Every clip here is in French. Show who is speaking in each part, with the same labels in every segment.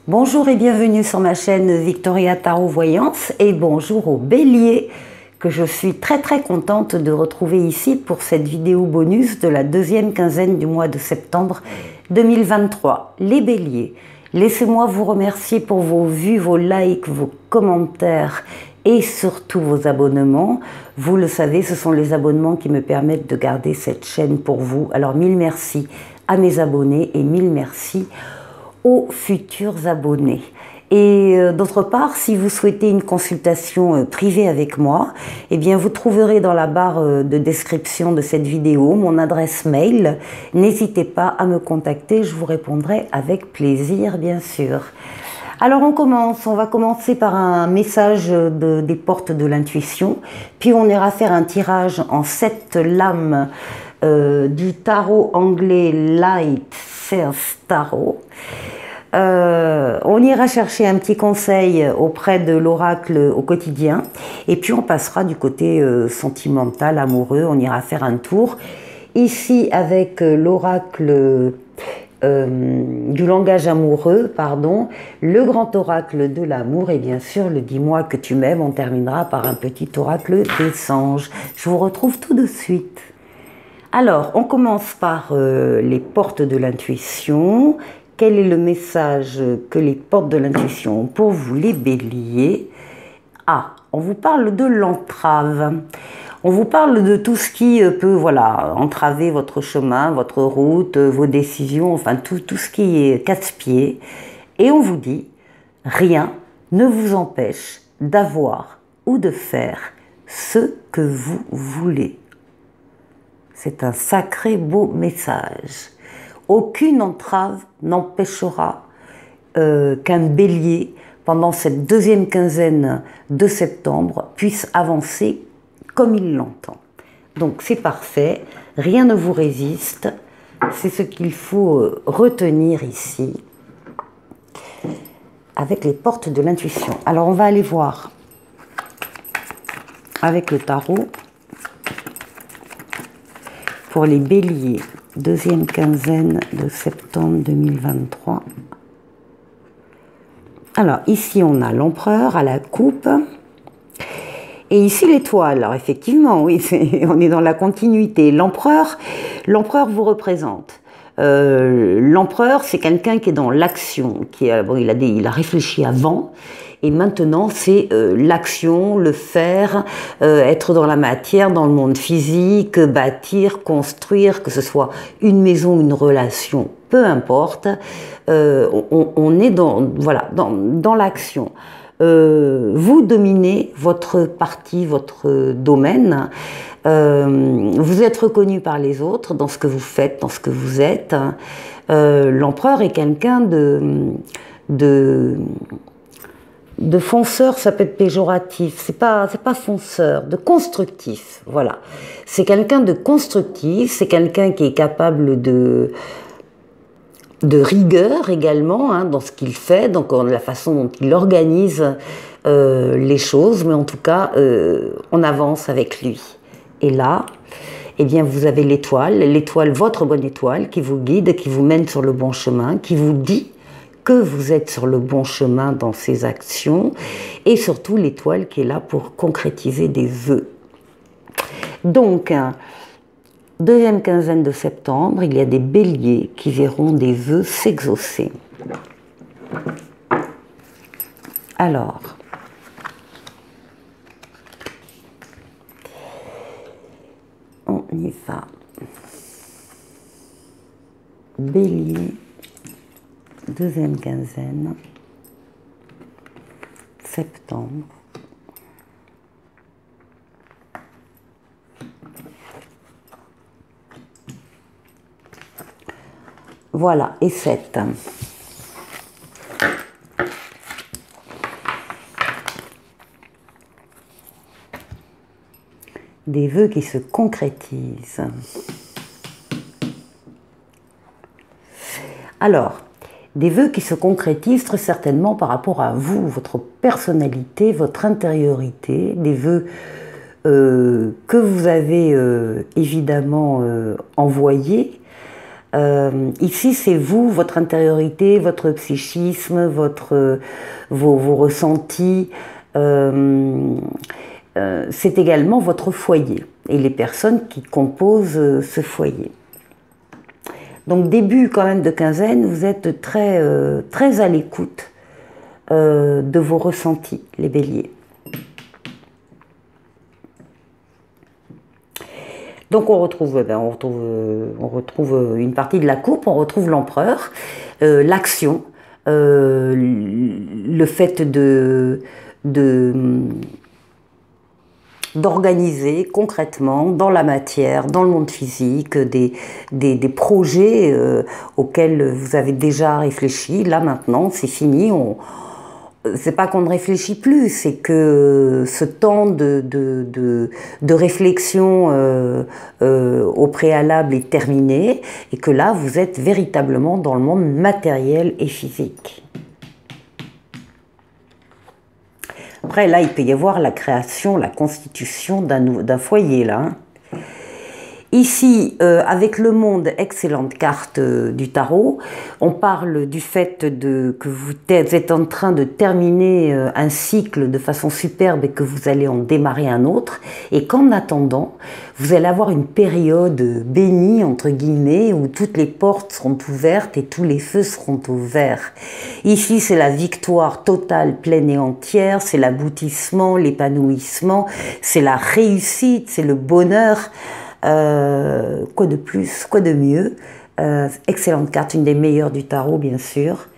Speaker 1: Bonjour et bienvenue sur ma chaîne Victoria Tarot Voyance et bonjour aux béliers que je suis très contente de retrouver ici pour cette vidéo bonus de la deuxième quinzaine du mois de septembre 2023. Les béliers, laissez-moi vous remercier pour vos vues, vos likes, vos commentaires et surtout vos abonnements. Vous le savez, ce sont les abonnements qui me permettent de garder cette chaîne pour vous. Alors mille merci à mes abonnés et mille merci aux futurs abonnés. Et d'autre part, si vous souhaitez une consultation privée avec moi, eh bien vous trouverez dans la barre de description de cette vidéo mon adresse mail. N'hésitez pas à me contacter, je vous répondrai avec plaisir, bien sûr. Alors on va commencer par un message des portes de l'intuition, puis on ira faire un tirage en 7 lames du tarot anglais Light Seers Tarot. On ira chercher un petit conseil auprès de l'oracle au quotidien et puis on passera du côté sentimental, amoureux, on ira faire un tour. Ici avec l'oracle du langage amoureux, pardon, le grand oracle de l'amour et bien sûr le dis-moi que tu m'aimes, on terminera par un petit oracle des anges. Je vous retrouve tout de suite. Alors, on commence par les portes de l'intuition. Quel est le message que les portes de l'intuition ont pour vous, les béliers? Ah, on vous parle de l'entrave. On vous parle de tout ce qui peut entraver votre chemin, votre route, vos décisions, enfin tout ce qui est casse-pied. Et on vous dit, rien ne vous empêche d'avoir ou de faire ce que vous voulez. C'est un sacré beau message. Aucune entrave n'empêchera qu'un bélier, pendant cette deuxième quinzaine de septembre, puisse avancer comme il l'entend. Donc c'est parfait, rien ne vous résiste, c'est ce qu'il faut retenir ici, avec les portes de l'intuition. Alors on va aller voir avec le tarot, pour les béliers, deuxième quinzaine de septembre 2023. Alors, ici, on a l'empereur à la coupe. Et ici, l'étoile. Alors, effectivement, oui, on est dans la continuité. L'empereur vous représente. L'empereur, c'est quelqu'un qui est dans l'action. Il a réfléchi avant. Et maintenant, c'est l'action, le faire, être dans la matière, dans le monde physique, bâtir, construire, que ce soit une maison, une relation, peu importe. On est dans l'action. Vous dominez votre partie, votre domaine. Vous êtes reconnu par les autres dans ce que vous faites, dans ce que vous êtes. L'empereur est quelqu'un de fonceur, ça peut être péjoratif, c'est pas fonceur, de constructif, voilà. C'est quelqu'un de constructif, c'est quelqu'un qui est capable de rigueur également dans ce qu'il fait, donc la façon dont il organise les choses, mais en tout cas, on avance avec lui. Et là, eh bien, vous avez l'étoile, votre bonne étoile, qui vous guide, qui vous mène sur le bon chemin, qui vous dit que vous êtes sur le bon chemin dans ces actions, et surtout l'étoile qui est là pour concrétiser des vœux. Donc, deuxième quinzaine de septembre, il y a des béliers qui verront des vœux s'exaucer. Alors, on y va. Bélier. Deuxième quinzaine, septembre. Voilà, et 7. Des vœux qui se concrétisent. Alors, des vœux qui se concrétisent très certainement par rapport à vous, votre personnalité, votre intériorité, des vœux que vous avez évidemment envoyés, Ici, c'est vous, votre intériorité, votre psychisme, vos ressentis. C'est également votre foyer et les personnes qui composent ce foyer. Donc début quand même de quinzaine, vous êtes très à l'écoute de vos ressentis, les béliers. Donc on retrouve une partie de la coupe, on retrouve l'empereur, l'action, le fait d'organiser concrètement dans la matière, dans le monde physique, des projets auxquels vous avez déjà réfléchi. Là maintenant, c'est fini. C'est pas qu'on ne réfléchit plus, c'est que ce temps de réflexion au préalable est terminé et que là, vous êtes véritablement dans le monde matériel et physique. Après, là, il peut y avoir la création, la constitution d'un foyer, là. Hein. Ici, avec le monde, excellente carte du tarot, on parle du fait que vous êtes en train de terminer un cycle de façon superbe et que vous allez en démarrer un autre, et qu'en attendant, vous allez avoir une période bénie, entre guillemets, où toutes les portes seront ouvertes et tous les feux seront ouverts. Ici, c'est la victoire totale, pleine et entière, c'est l'aboutissement, l'épanouissement, c'est la réussite, c'est le bonheur. Quoi de plus, quoi de mieux, excellente carte, une des meilleures du tarot bien sûr,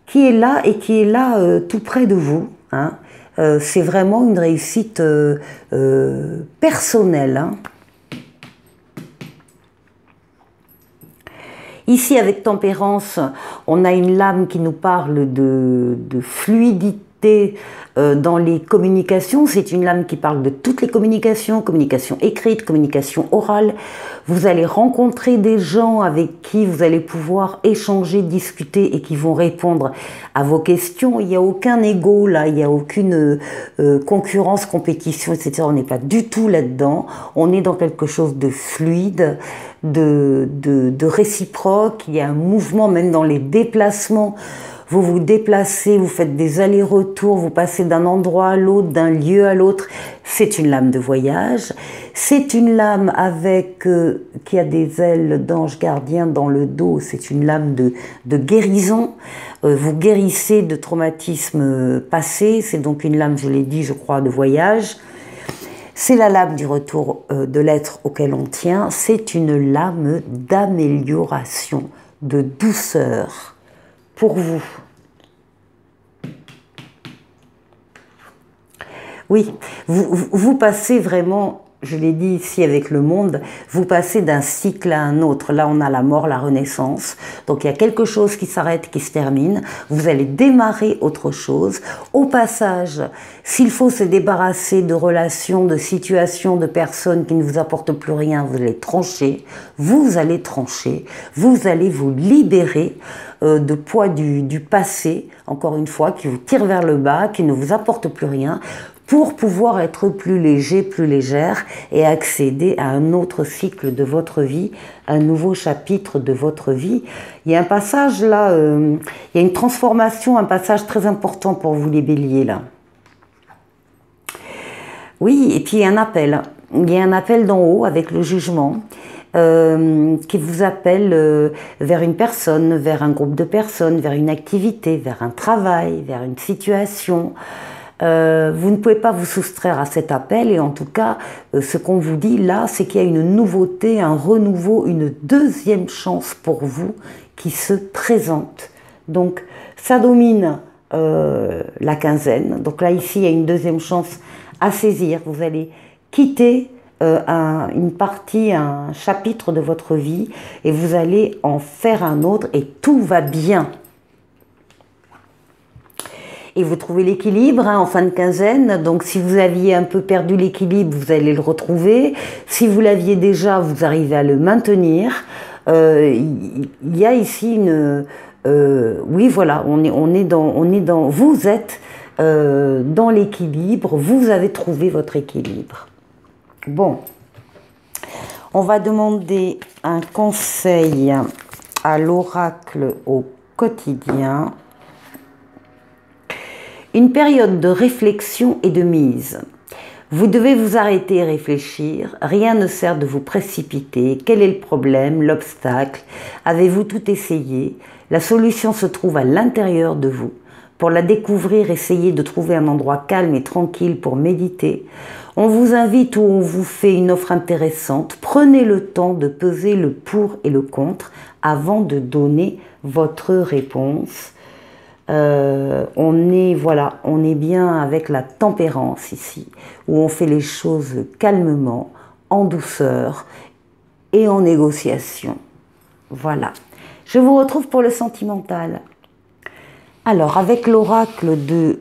Speaker 1: qui est là et qui est là tout près de vous. Hein. C'est vraiment une réussite personnelle. Hein. Ici avec tempérance, on a une lame qui nous parle de fluidité dans les communications. C'est une lame qui parle de toutes les communications, communication écrite, communication orale. Vous allez rencontrer des gens avec qui vous allez pouvoir échanger, discuter et qui vont répondre à vos questions. Il n'y a aucun ego là, il n'y a aucune concurrence, compétition, etc. On n'est pas du tout là-dedans. On est dans quelque chose de fluide, de réciproque. Il y a un mouvement même dans les déplacements. Vous vous déplacez, vous faites des allers-retours, vous passez d'un endroit à l'autre, d'un lieu à l'autre. C'est une lame de voyage. C'est une lame qui a des ailes d'ange gardien dans le dos. C'est une lame de guérison. Vous guérissez de traumatismes passés. C'est donc une lame, je l'ai dit, je crois, de voyage. C'est la lame du retour de l'être auquel on tient. C'est une lame d'amélioration, de douceur. Pour vous. Oui, vous passez vraiment, je l'ai dit ici avec le monde, vous passez d'un cycle à un autre. Là, on a la mort, la renaissance. Donc, il y a quelque chose qui s'arrête, qui se termine. Vous allez démarrer autre chose. Au passage, s'il faut se débarrasser de relations, de situations, de personnes qui ne vous apportent plus rien, vous allez trancher. Vous allez trancher. Vous allez vous libérer de poids du passé, encore une fois, qui vous tire vers le bas, qui ne vous apporte plus rien, pour pouvoir être plus léger, plus légère et accéder à un autre cycle de votre vie, un nouveau chapitre de votre vie. Il y a un passage là, il y a une transformation, un passage très important pour vous les béliers là. Oui, et puis il y a un appel. Il y a un appel d'en haut avec le jugement. Qui vous appelle vers une personne, vers un groupe de personnes, vers une activité, vers un travail, vers une situation. Vous ne pouvez pas vous soustraire à cet appel et en tout cas, ce qu'on vous dit là, c'est qu'il y a une nouveauté, un renouveau, une deuxième chance pour vous qui se présente. Donc, ça domine la quinzaine. Donc là, ici, il y a une deuxième chance à saisir. Vous allez quitter une partie, un chapitre de votre vie et vous allez en faire un autre et tout va bien. Et vous trouvez l'équilibre en fin de quinzaine, donc si vous aviez un peu perdu l'équilibre, vous allez le retrouver. Si vous l'aviez déjà, vous arrivez à le maintenir. Il y a ici une... oui, voilà, vous êtes dans l'équilibre, vous avez trouvé votre équilibre. Bon, On va demander un conseil à l'oracle au quotidien. Une période de réflexion et de mise. Vous devez vous arrêter et réfléchir. Rien ne sert de vous précipiter. Quel est le problème, l'obstacle? Avez-vous tout essayé? La solution se trouve à l'intérieur de vous. Pour la découvrir, essayez de trouver un endroit calme et tranquille pour méditer. On vous invite ou on vous fait une offre intéressante. Prenez le temps de peser le pour et le contre avant de donner votre réponse. On est bien avec la tempérance ici, où on fait les choses calmement, en douceur et en négociation. Voilà. Je vous retrouve pour le sentimental. Alors, avec l'oracle du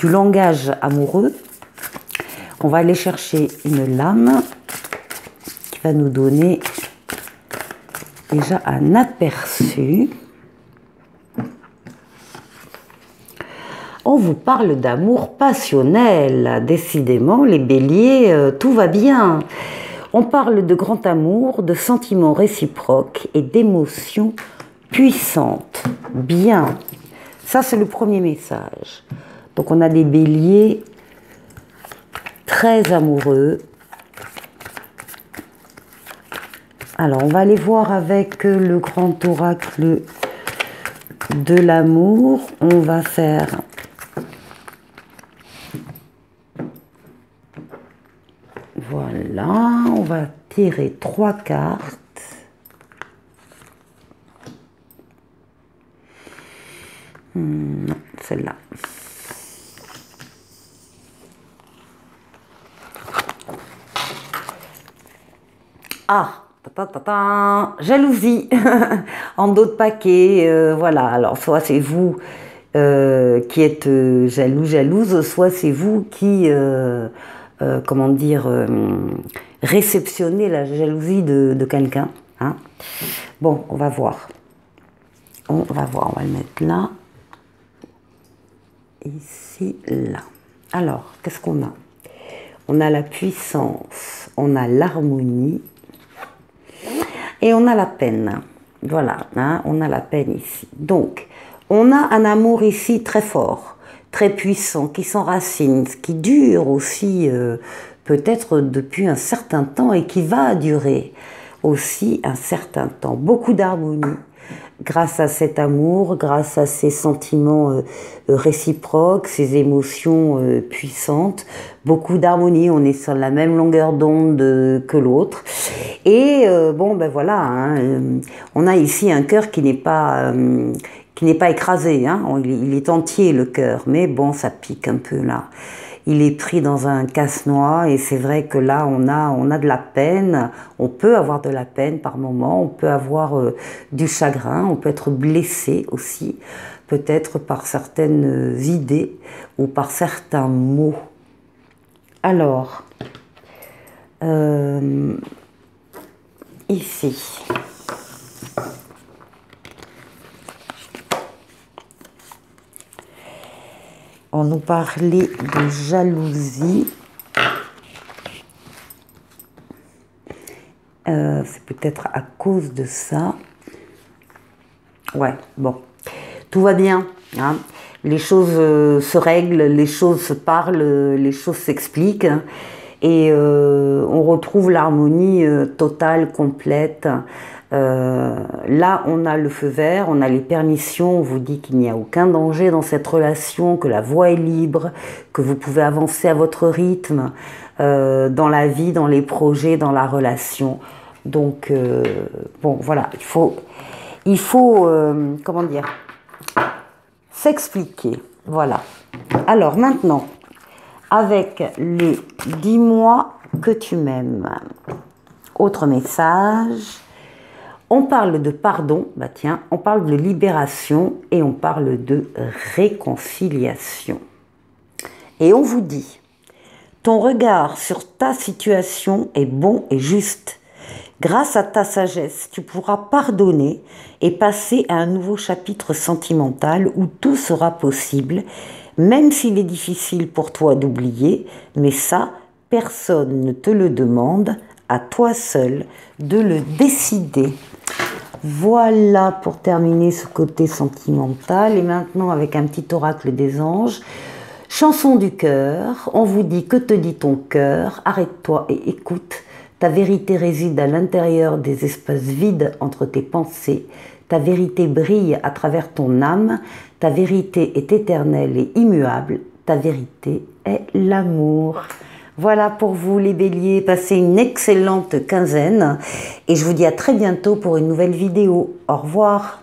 Speaker 1: langage amoureux, on va aller chercher une lame qui va nous donner déjà un aperçu. On vous parle d'amour passionnel. Décidément, les béliers, tout va bien. On parle de grand amour, de sentiments réciproques et d'émotions puissantes. Bien. Ça, c'est le premier message. Donc, on a des béliers très amoureux. Alors, on va aller voir avec le grand oracle de l'amour. On va faire... Voilà, on va tirer 3 cartes. Non, celle-là. Ah, jalousie en dos de paquet. Voilà, alors soit c'est vous qui êtes jaloux, jalouse, soit c'est vous qui... comment dire, réceptionner la jalousie de quelqu'un. Hein. Bon, on va voir. On va le mettre là. Ici, là. Alors, qu'est-ce qu'on a? On a la puissance, on a l'harmonie et on a la peine. Voilà, hein, on a la peine ici. Donc, on a un amour ici très fort, très puissant, qui s'enracine, qui dure aussi peut-être depuis un certain temps et qui va durer aussi un certain temps. Beaucoup d'harmonie grâce à cet amour, grâce à ces sentiments réciproques, ces émotions puissantes. Beaucoup d'harmonie, on est sur la même longueur d'onde que l'autre. Et bon, ben voilà, hein, on a ici un cœur qui n'est pas écrasé, hein. Il est entier le cœur, mais bon, ça pique un peu là. Il est pris dans un casse-noix et c'est vrai que là, on a de la peine, on peut avoir de la peine par moment, on peut avoir du chagrin, on peut être blessé aussi, peut-être par certaines idées ou par certains mots. Alors, ici... On nous parlait de jalousie. C'est peut-être à cause de ça. Ouais, bon. Tout va bien. Hein. Les choses se règlent, les choses se parlent, les choses s'expliquent. Et on retrouve l'harmonie totale, complète. Là, on a le feu vert, on a les permissions, on vous dit qu'il n'y a aucun danger dans cette relation, que la voie est libre, que vous pouvez avancer à votre rythme dans la vie, dans les projets, dans la relation. Donc, bon, voilà, il faut comment dire, s'expliquer. Voilà. Alors, maintenant, avec les 10 mois que tu m'aimes. Autre message. On parle de pardon, bah tiens, on parle de libération et on parle de réconciliation. Et on vous dit, ton regard sur ta situation est bon et juste. Grâce à ta sagesse, tu pourras pardonner et passer à un nouveau chapitre sentimental où tout sera possible, même s'il est difficile pour toi d'oublier, mais ça, personne ne te le demande, à toi seul de le décider. Voilà pour terminer ce côté sentimental. Et maintenant, avec un petit oracle des anges, chanson du cœur, on vous dit: que te dit ton cœur? Arrête-toi et écoute. Ta vérité réside à l'intérieur des espaces vides entre tes pensées. Ta vérité brille à travers ton âme. Ta vérité est éternelle et immuable. Ta vérité est l'amour. Voilà pour vous les béliers, passez une excellente quinzaine et je vous dis à très bientôt pour une nouvelle vidéo. Au revoir.